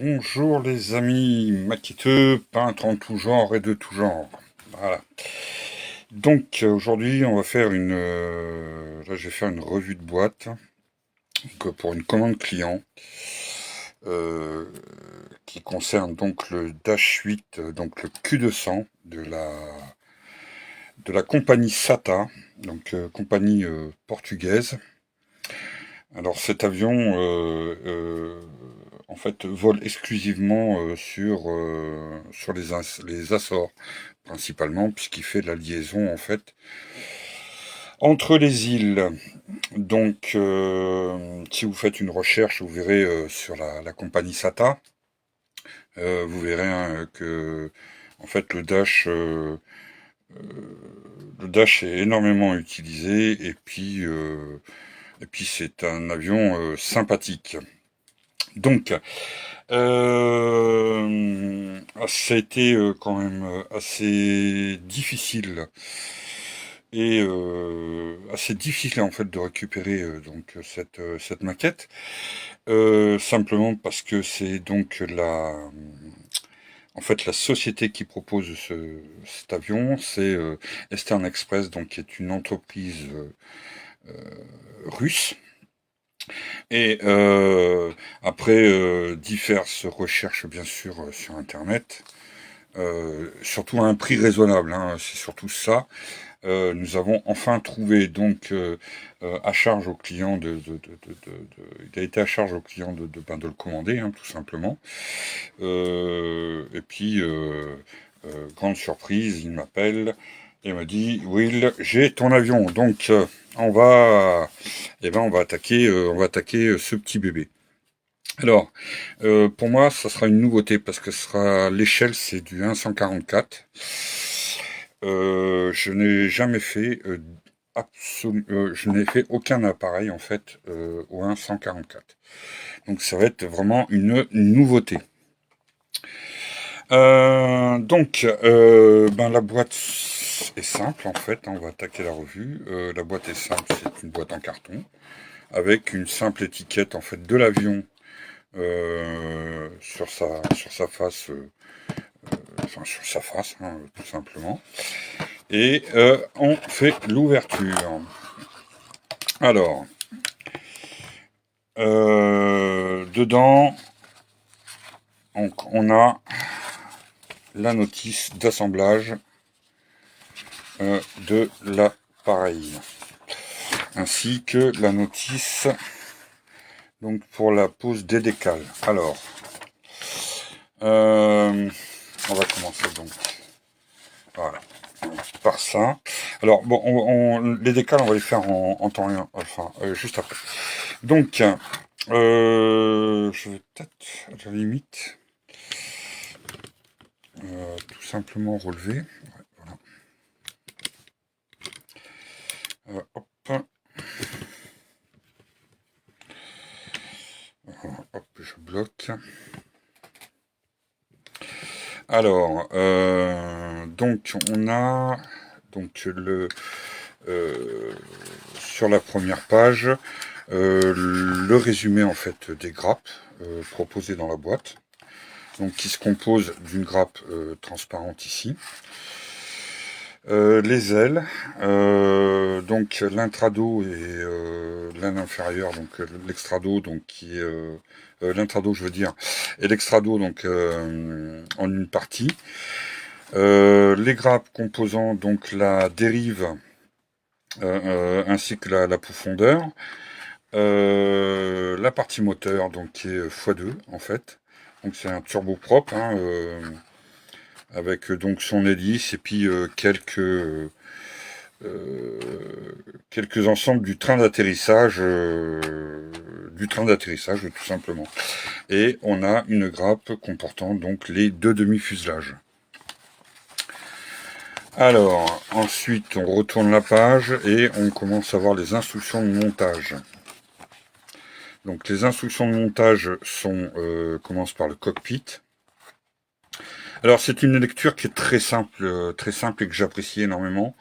Bonjour les amis maquetteux, peintres en tout genre et de tout genre. Voilà. Donc aujourd'hui on va faire là je vais faire une revue de boîte pour une commande client euh, qui concerne donc le Dash 8, donc le Q200 de la compagnie SATA, donc compagnie portugaise. Alors cet avion en fait vole exclusivement sur les Açores principalement, puisqu'il fait la liaison en fait entre les îles. Donc si vous faites une recherche, vous verrez sur la compagnie SATA, vous verrez hein, que en fait le Dash est énormément utilisé et puis c'est un avion sympathique. Donc, ça a été quand même assez difficile assez difficile en fait de récupérer cette maquette, simplement parce que c'est donc en fait la société qui propose cet avion, c'est Eastern Express, donc qui est une entreprise russe. Et après diverses recherches bien sûr sur Internet, surtout à un prix raisonnable, hein, c'est surtout ça. Nous avons enfin trouvé donc à charge au client il a été à charge au client de le commander, hein, tout simplement. Et puis grande surprise, il m'appelle et me dit Will, j'ai ton avion, donc on va, on va attaquer ce petit bébé. Alors, pour moi, ça sera une nouveauté parce que l'échelle, c'est du 1,144. Je n'ai jamais fait je n'ai fait aucun appareil en fait au 1,144. Donc ça va être vraiment une nouveauté. La boîte est simple en fait, hein, on va attaquer la revue. La boîte est simple, c'est une boîte en carton avec une simple étiquette en fait de l'avion sur sa face, enfin sur sa face, hein, tout simplement. Et on fait l'ouverture. Alors, dedans, on a la notice d'assemblage de l'appareil, ainsi que la notice donc pour la pose des décales. Alors, on va commencer donc. Voilà. Par ça. Alors bon, les décales, on va les faire en temps réel, enfin juste après. Donc, je vais peut-être à la limite tout simplement relever. Ouais, voilà. Hop, hop, je bloque. Alors, donc on a donc sur la première page le résumé en fait des grappes proposées dans la boîte, donc qui se compose d'une grappe transparente ici, les ailes, donc l'intrado et l'aile inférieure, donc l'extrado, donc qui est l'intrado, je veux dire, et l'extrado, donc en une partie. Les grappes composant donc la dérive ainsi que la profondeur. La partie moteur, donc qui est x2 en fait. Donc c'est un turboprop, hein, avec donc son hélice et puis quelques ensembles du train d'atterrissage tout simplement. Et on a une grappe comportant donc les deux demi-fuselages. Alors, ensuite, on retourne la page et on commence à voir les instructions de montage. Donc, les instructions de montage commencent par le cockpit. Alors, c'est une lecture qui est très simple et que j'apprécie énormément,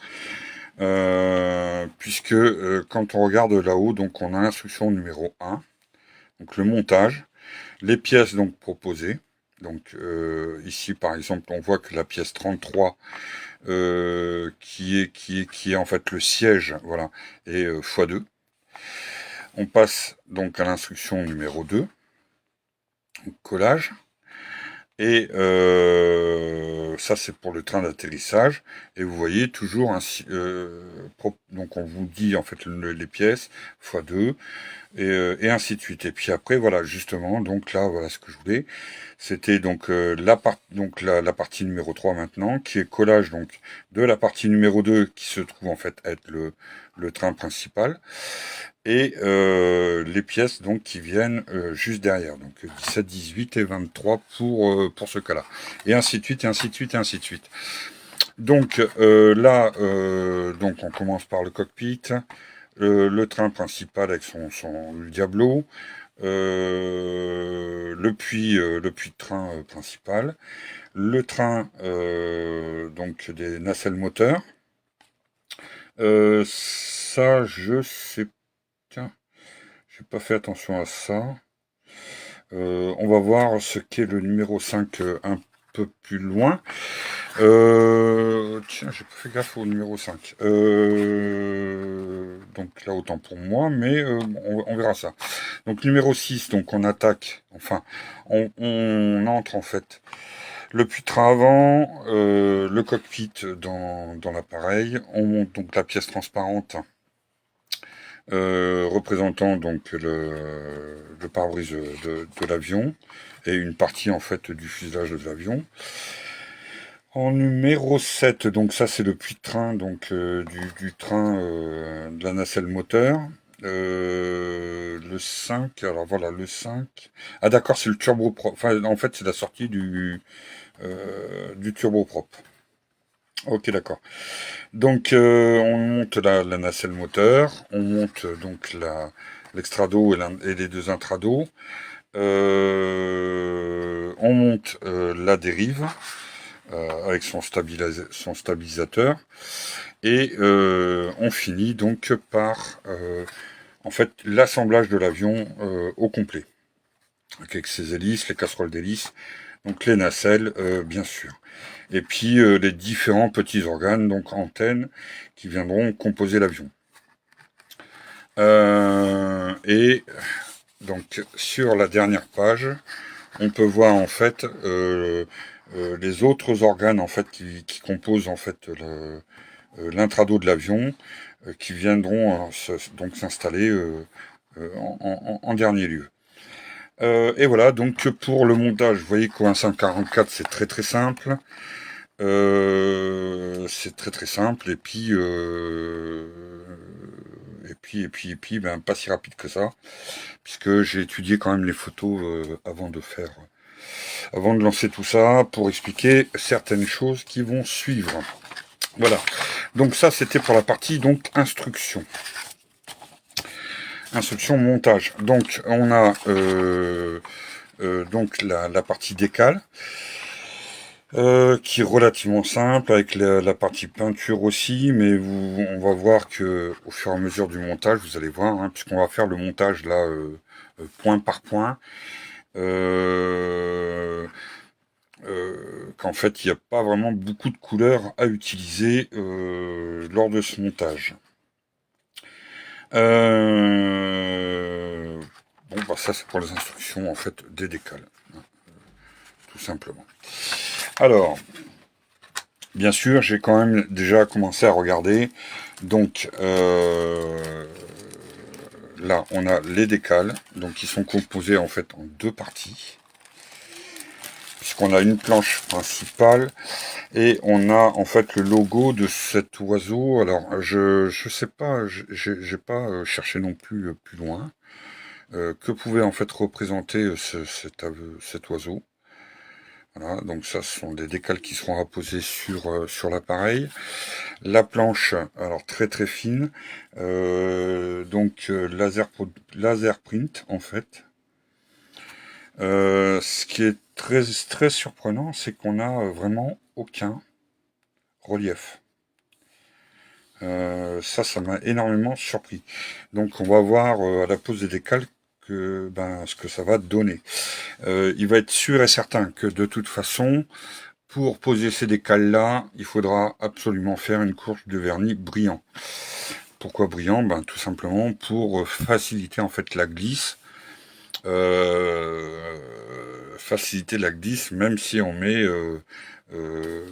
puisque quand on regarde là-haut, donc on a l'instruction numéro 1, donc le montage. les pièces donc proposées. Donc ici par exemple on voit que la pièce 33 qui est en fait le siège, voilà, et x2. On passe donc à l'instruction numéro 2, collage. Et ça, c'est pour le train d'atterrissage. Et vous voyez toujours ainsi. Donc, on vous dit en fait les pièces x2 et ainsi de suite. Et puis après, voilà, justement, donc là, voilà ce que je voulais. C'était donc la partie numéro 3 maintenant, qui est collage donc de la partie numéro 2 qui se trouve en fait être le train principal et les pièces donc qui viennent juste derrière, donc 17, 18 et 23 pour ce cas-là, et ainsi de suite, et ainsi de suite, et ainsi de suite. Donc là, donc on commence par le cockpit, le train principal avec le Diablo, le puits de train principal, le train donc des nacelles moteurs. Ça, je sais. Tiens, j'ai pas fait attention à ça. On va voir ce qu'est le numéro 5 un peu plus loin. Tiens, j'ai pas fait gaffe au numéro 5. Donc là, autant pour moi, mais on verra ça. Donc numéro 6, donc on attaque, enfin, on entre en fait le puits de train avant, le cockpit dans l'appareil, on monte donc la pièce transparente représentant donc le pare-brise de l'avion et une partie en fait du fuselage de l'avion. En numéro 7, donc ça c'est le puits de train donc du train de la nacelle moteur. Le 5, alors voilà le 5. Ah d'accord, c'est le turboprop. Enfin en fait c'est la sortie du turboprop. Ok d'accord. Donc on monte la nacelle moteur, on monte donc l'extrado et les deux intrados. On monte la dérive avec son stabilisateur. Et on finit donc par en fait l'assemblage de l'avion au complet. Avec ses hélices, les casseroles d'hélices, donc les nacelles bien sûr. Et puis les différents petits organes, donc antennes, qui viendront composer l'avion. Et donc sur la dernière page, on peut voir en fait les autres organes en fait qui composent en fait l'intrado de l'avion, qui viendront donc s'installer en dernier lieu. Et voilà, donc pour le montage, vous voyez qu'au 144 c'est très très simple. C'est très très simple et puis ben pas si rapide que ça, puisque j'ai étudié quand même les photos avant de lancer tout ça pour expliquer certaines choses qui vont suivre. Voilà. Donc ça c'était pour la partie donc instruction montage. Donc on a donc la partie décale. Qui est relativement simple avec la partie peinture aussi, mais on va voir que au fur et à mesure du montage, vous allez voir, hein, puisqu'on va faire le montage là point par point, qu'en fait il n'y a pas vraiment beaucoup de couleurs à utiliser lors de ce montage. Bon bah ça c'est pour les instructions en fait des décales, hein, tout simplement. Alors, bien sûr, j'ai quand même déjà commencé à regarder. Donc là, on a les décales, donc qui sont composés en fait en deux parties, puisqu'on a une planche principale et on a en fait le logo de cet oiseau. Alors, je sais pas, j'ai pas cherché non plus plus loin que pouvait en fait représenter cet oiseau. Voilà, donc ça, ce sont des décales qui seront apposées sur l'appareil. La planche, alors très très fine, donc laser print en fait. Ce qui est très très surprenant, c'est qu'on n'a vraiment aucun relief. Ça m'a énormément surpris. Donc on va voir à la pose des décales ce que ça va donner. Il va être sûr et certain que de toute façon, pour poser ces décals-là, il faudra absolument faire une couche de vernis brillant. Pourquoi brillant? Tout simplement pour faciliter en fait la glisse. Faciliter la glisse, même si on met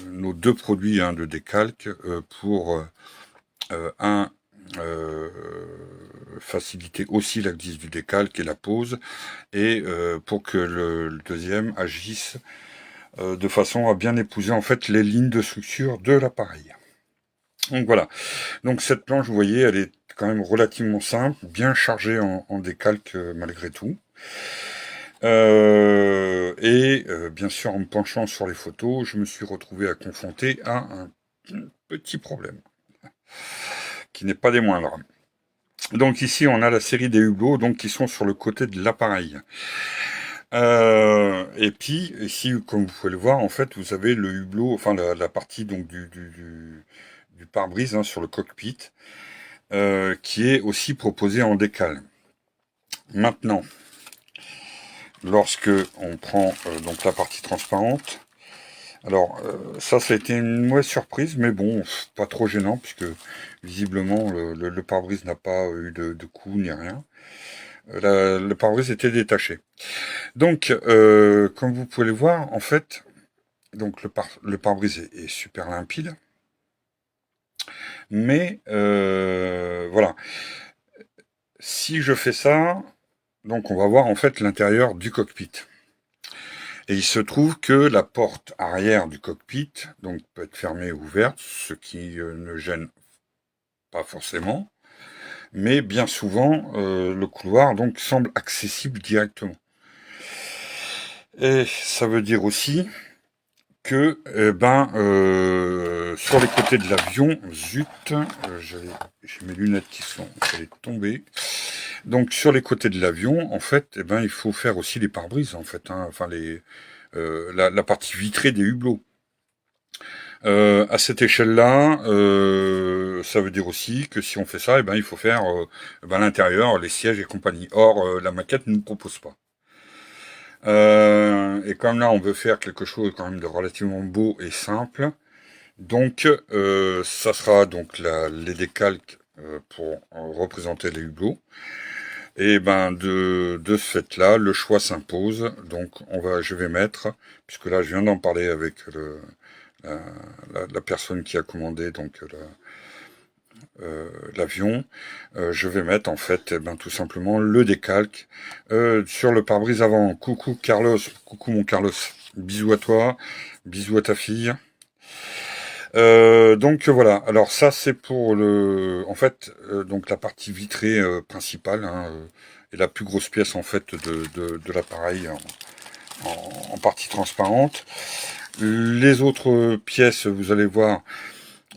nos deux produits de décalque pour euh, faciliter aussi la glisse du décalque et la pose, et pour que le deuxième agisse de façon à bien épouser en fait les lignes de structure de l'appareil. Donc voilà. Donc cette planche, vous voyez, elle est quand même relativement simple, bien chargée en décalque malgré tout. Bien sûr, en me penchant sur les photos, je me suis retrouvé à confronter à un petit problème, qui n'est pas des moindres. Donc ici, on a la série des hublots donc, qui sont sur le côté de l'appareil. Et puis, ici, comme vous pouvez le voir, en fait, vous avez le hublot, enfin la partie donc, du pare-brise sur le cockpit, qui est aussi proposé en décal. Maintenant, lorsque on prend donc la partie transparente, alors ça a été une mauvaise surprise, mais bon, pas trop gênant, puisque visiblement le pare-brise n'a pas eu de coup ni rien. Le pare-brise était détaché. Donc, comme vous pouvez le voir, en fait, donc le pare-brise est super limpide, mais voilà. Si je fais ça, donc on va voir en fait l'intérieur du cockpit. Et il se trouve que la porte arrière du cockpit donc peut être fermée ou ouverte, ce qui ne gêne pas forcément, mais bien souvent le couloir donc semble accessible directement. Et ça veut dire aussi que sur les côtés de l'avion, zut, j'ai mes lunettes qui sont allées tomber. Donc sur les côtés de l'avion, en fait, il faut faire aussi les pare-brises, en fait, enfin la partie vitrée des hublots. À cette échelle-là, ça veut dire aussi que si on fait ça, il faut faire l'intérieur, les sièges et compagnie. Or, la maquette ne nous propose pas. Et comme là, on veut faire quelque chose quand même de relativement beau et simple, donc ça sera donc les décalques pour représenter les hublots. Et de ce fait-là, le choix s'impose. Donc je vais mettre, puisque là je viens d'en parler avec la personne qui a commandé donc l'avion, je vais mettre en fait tout simplement le décalque sur le pare-brise avant. Coucou Carlos, coucou mon Carlos, bisous à toi, bisous à ta fille. Donc voilà, alors ça c'est pour donc la partie vitrée principale, et la plus grosse pièce en fait de l'appareil en partie transparente. Les autres pièces, vous allez voir,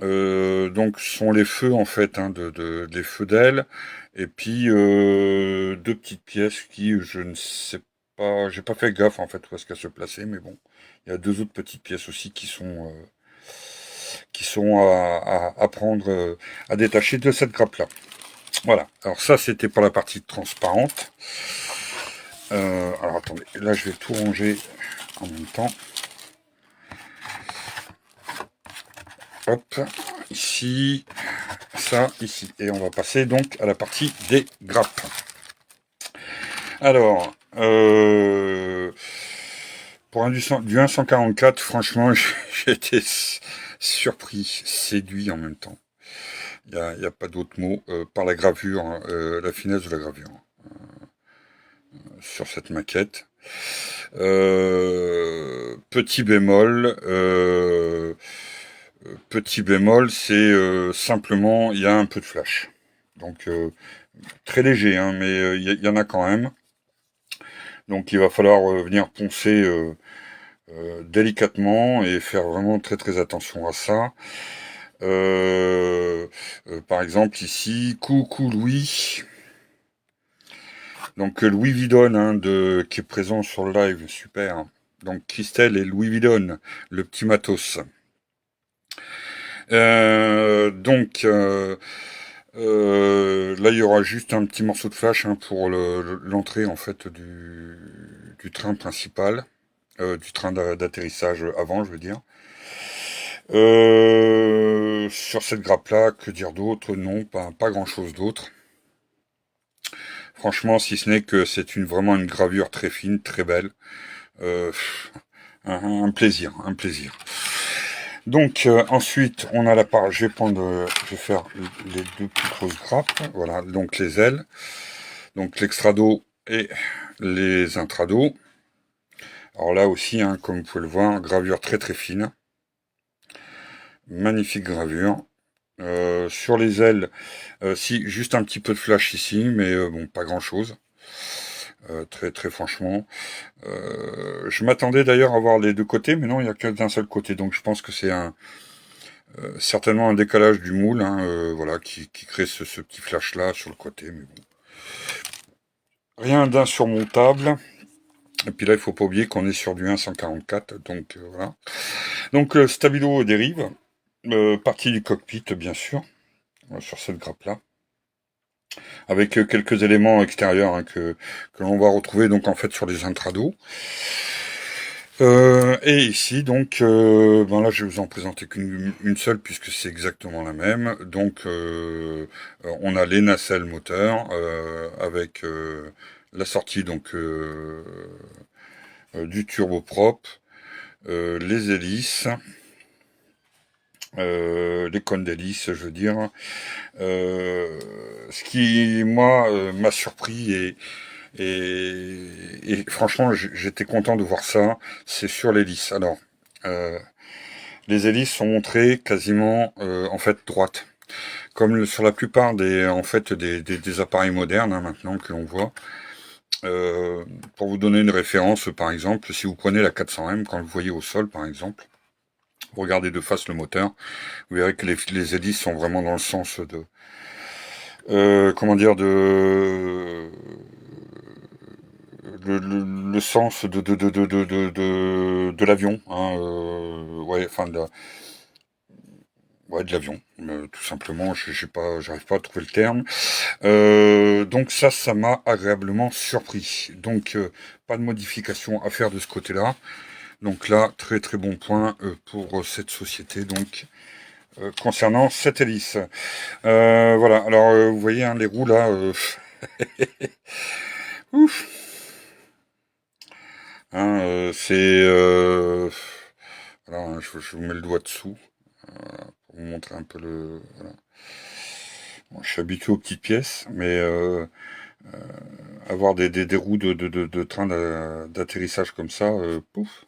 donc sont les feux en fait, les feux d'aile, et puis deux petites pièces qui je ne sais pas, j'ai pas fait gaffe en fait où est-ce qu'elles se plaçaient, mais bon, il y a deux autres petites pièces aussi qui sont à prendre, à détacher de cette grappe là. Voilà, alors ça c'était pour la partie transparente. Alors attendez, là je vais tout ranger en même temps. Hop, ici, ça, ici. Et on va passer donc à la partie des grappes. Alors, pour un du 1,144, franchement, j'ai été surpris, séduit en même temps. Il n'y a pas d'autre mot par la gravure, la finesse de la gravure sur cette maquette. Petit bémol, c'est simplement, il y a un peu de flash. Donc, très léger, mais il y en a quand même. Donc, il va falloir venir poncer délicatement et faire vraiment très très attention à ça. Par exemple, ici, coucou Louis. Donc, Louis Vidonne, qui est présent sur le live, super. Donc, Christelle et Louis Vidonne, le petit matos. Là, il y aura juste un petit morceau de flash hein, pour l'entrée en fait du train principal, du train d'atterrissage avant, je veux dire. Sur cette grappe-là, que dire d'autre? Non, pas grand-chose d'autre. Franchement, si ce n'est que c'est vraiment une gravure très fine, très belle. Pff, un plaisir, un plaisir. Donc ensuite, on a la part. Je vais faire les deux plus grosses grappes. Voilà, donc les ailes, donc l'extrado et les intrados. Alors là aussi, hein, comme vous pouvez le voir, gravure très très fine, magnifique gravure. Sur les ailes, si juste un petit peu de flash ici, mais bon, pas grand chose. Très très franchement. Je m'attendais d'ailleurs à voir les deux côtés, mais non, il n'y a que d'un seul côté. Donc je pense que c'est certainement un décalage du moule, hein, voilà, qui crée ce petit flash là sur le côté. Mais bon. Rien d'insurmontable. Et puis là, il faut pas oublier qu'on est sur du 1,144, donc voilà. Donc stabilo dérive, partie du cockpit bien sûr, sur cette grappe là. Avec quelques éléments extérieurs hein, que l'on va retrouver donc en fait sur les intrados. Et ici donc, ben là je vais vous en présenter qu'une seule puisque c'est exactement la même. Donc on a les nacelles moteurs avec la sortie donc du turboprop, les hélices. Les cônes d'hélice, je veux dire. Ce qui, moi, m'a surpris et franchement, j'étais content de voir ça, c'est sur l'hélice. Alors, euh, les hélices sont montrées quasiment, en fait, droites. Comme sur la plupart en fait, des appareils modernes, hein, maintenant, que l'on voit. Pour vous donner une référence, par exemple, si vous prenez la 400M, quand vous le voyez au sol, par exemple, vous regardez de face le moteur, vous verrez que les hélices sont vraiment dans le sens de, comment dire, le sens de l'avion, hein, ouais, enfin ouais, de l'avion, tout simplement. J'arrive pas à trouver le terme. Donc ça m'a agréablement surpris. Donc pas de modification à faire de ce côté-là. Donc là, très très bon point pour cette société. Donc concernant cette hélice. Voilà, alors vous voyez hein, les roues là, ouf, hein, voilà, hein, je vous mets le doigt dessous pour vous montrer un peu le. Voilà. Bon, je suis habitué aux petites pièces, mais avoir des roues de train d'atterrissage comme ça, pouf,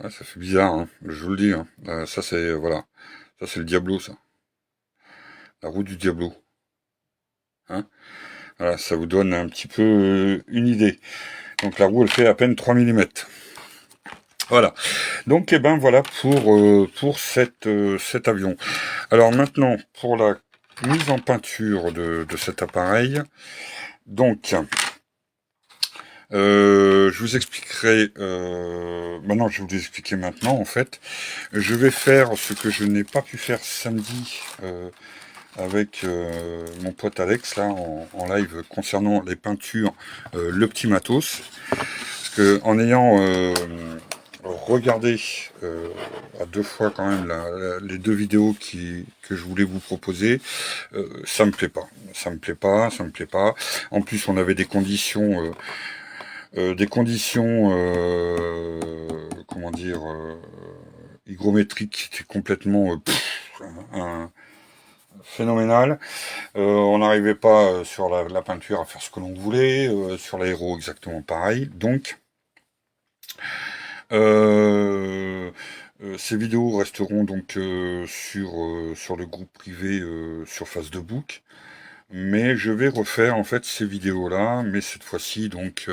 ouais, ça fait bizarre, hein, je vous le dis. Hein. Ça c'est voilà, ça c'est le Diablo, ça, la roue du Diablo. Hein. Voilà, ça vous donne un petit peu une idée. Donc la roue, elle fait à peine 3 mm. Voilà. Donc, eh ben, voilà pour cet avion. Alors maintenant, pour la mise en peinture de cet appareil. Donc, je vous expliquerai... maintenant, je vais vous expliquer maintenant, en fait. Je vais faire ce que je n'ai pas pu faire samedi avec mon pote Alex, là, en live, concernant les peintures, le petit matos. Parce que en ayant regardé à deux fois quand même les deux vidéos que je voulais vous proposer, ça me plaît pas. Ça me plaît pas, ça me plaît pas. En plus, on avait des conditions, comment dire, hygrométriques qui étaient complètement phénoménales. On n'arrivait pas sur la peinture à faire ce que l'on voulait, sur l'aéro exactement pareil. Donc, ces vidéos resteront donc sur le groupe privé sur Facebook, mais je vais refaire en fait ces vidéos-là, mais cette fois-ci donc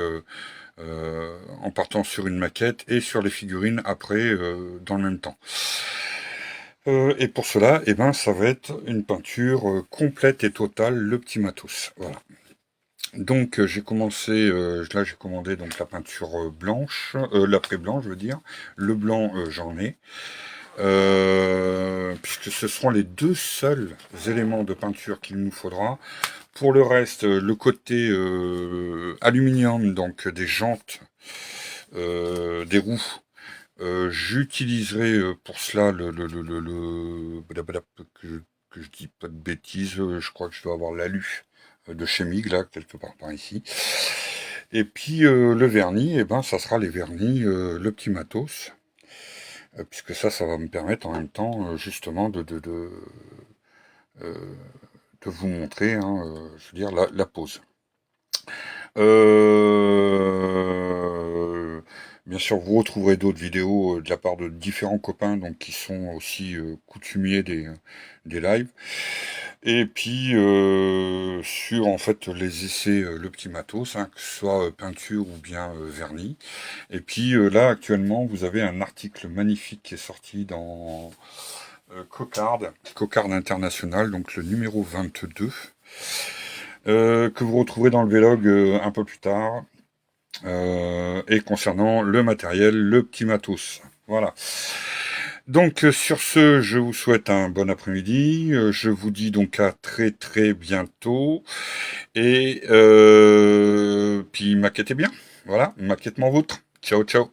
en partant sur une maquette et sur les figurines après dans le même temps. Et pour cela, eh ben, ça va être une peinture complète et totale, le petit matos. Voilà. Donc j'ai commencé, là j'ai commandé donc la peinture blanche, l'après blanc je veux dire, le blanc j'en ai. puisque ce seront les deux seuls éléments de peinture qu'il nous faudra. Pour le reste, le côté aluminium, donc des jantes, des roues, j'utiliserai pour cela que je dis pas de bêtises, je crois que je dois avoir l'alu de chez Mig, là, quelque part par ici. Et puis le vernis, eh ben, ça sera les vernis, le petit matos, puisque ça va me permettre en même temps, justement, euh, de vous montrer, hein, je veux dire, la pose. Euh, Bien sûr, vous retrouverez d'autres vidéos de la part de différents copains donc qui sont aussi coutumiers des lives. Et puis sur en fait les essais le petit matos, hein, que ce soit peinture ou bien vernis. Et puis là actuellement vous avez un article magnifique qui est sorti dans Cocarde International, donc le numéro 22, que vous retrouverez dans le vlog un peu plus tard. Et concernant le matériel, le petit matos. Voilà. Donc sur ce, je vous souhaite un bon après-midi. Je vous dis donc à très très bientôt. Et puis maquettez bien. Voilà, maquette mon vôtre. Ciao ciao.